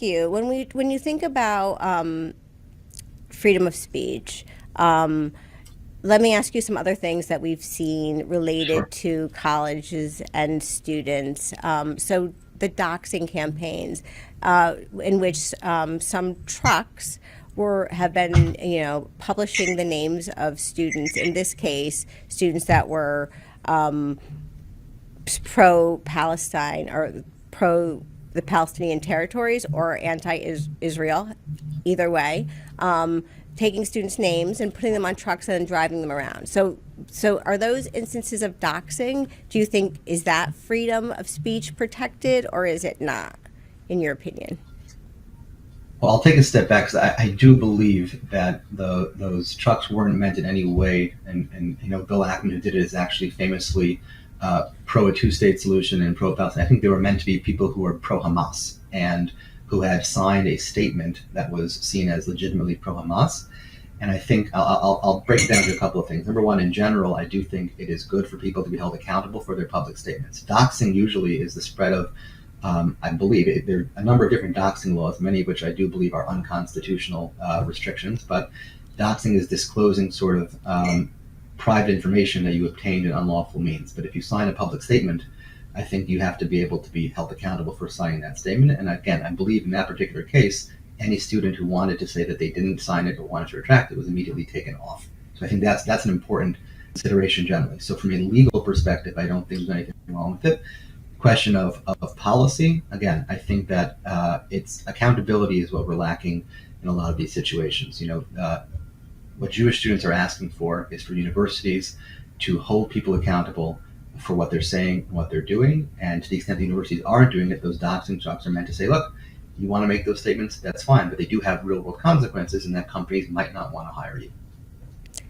you, when you think about freedom of speech, let me ask you some other things that we've seen related Sure. to colleges and students. So the doxing campaigns, in which some trucks have been, publishing the names of students. In this case, students that were pro-Palestine or pro the Palestinian territories or anti-Israel, either way, taking students' names and putting them on trucks and then driving them around. So are those instances of doxing? Do you think is that freedom of speech protected or is it not, in your opinion? Well, I'll take a step back because I do believe that those trucks weren't meant in any way, and Bill Ackman, who did it, is actually famously pro a two-state solution and pro-Palestine. I think they were meant to be people who were pro-Hamas and who had signed a statement that was seen as legitimately pro-Hamas. And I think I'll break it down to a couple of things. Number one, in general, I do think it is good for people to be held accountable for their public statements. Doxing usually is the spread of, I believe, there are a number of different doxing laws, many of which I do believe are unconstitutional restrictions, but doxing is disclosing sort of private information that you obtained in unlawful means. But if you sign a public statement, I think you have to be able to be held accountable for signing that statement. And again, I believe in that particular case, any student who wanted to say that they didn't sign it or wanted to retract it was immediately taken off. So I think that's an important consideration generally. So from a legal perspective, I don't think there's anything wrong with it. Question of policy, again, I think that it's accountability is what we're lacking in a lot of these situations. What Jewish students are asking for is for universities to hold people accountable for what they're saying and what they're doing. And to the extent the universities aren't doing it, those doxing trucks are meant to say, look, you want to make those statements, that's fine, but they do have real world consequences and that companies might not want to hire you.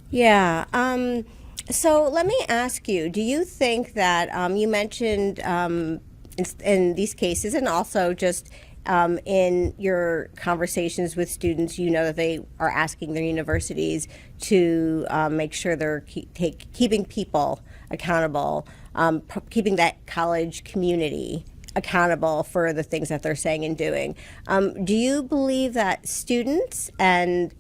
Yeah. So let me ask you, do you think that you mentioned in these cases and also just in your conversations with students, that they are asking their universities to make sure they're keeping people accountable, keeping that college community accountable for the things that they're saying and doing. Do you believe that students and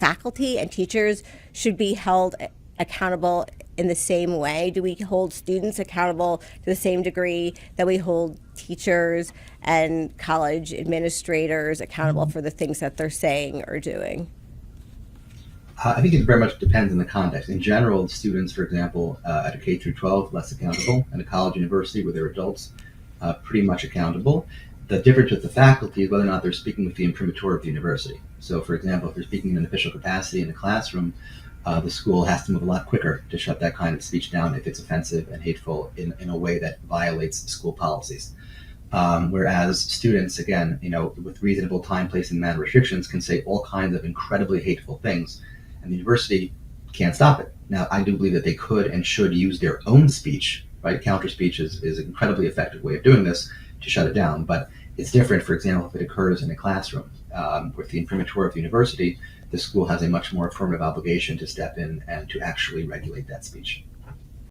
faculty and teachers should be held accountable in the same way? Do we hold students accountable to the same degree that we hold teachers and college administrators accountable for the things that they're saying or doing? I think it very much depends on the context. In general, students, for example, at a K through 12, less accountable. At a college university where they're adults, pretty much accountable. The difference with the faculty is whether or not they're speaking with the imprimatur of the university. So, for example, if they're speaking in an official capacity in the classroom, the school has to move a lot quicker to shut that kind of speech down if it's offensive and hateful in a way that violates school policies. Whereas students, again, with reasonable time, place, and manner restrictions, can say all kinds of incredibly hateful things, and the university can't stop it. Now, I do believe that they could and should use their own speech, right? Counter speech is an incredibly effective way of doing this to shut it down, but it's different, for example, if it occurs in a classroom. With the imprimatur of the university, the school has a much more affirmative obligation to step in and to actually regulate that speech.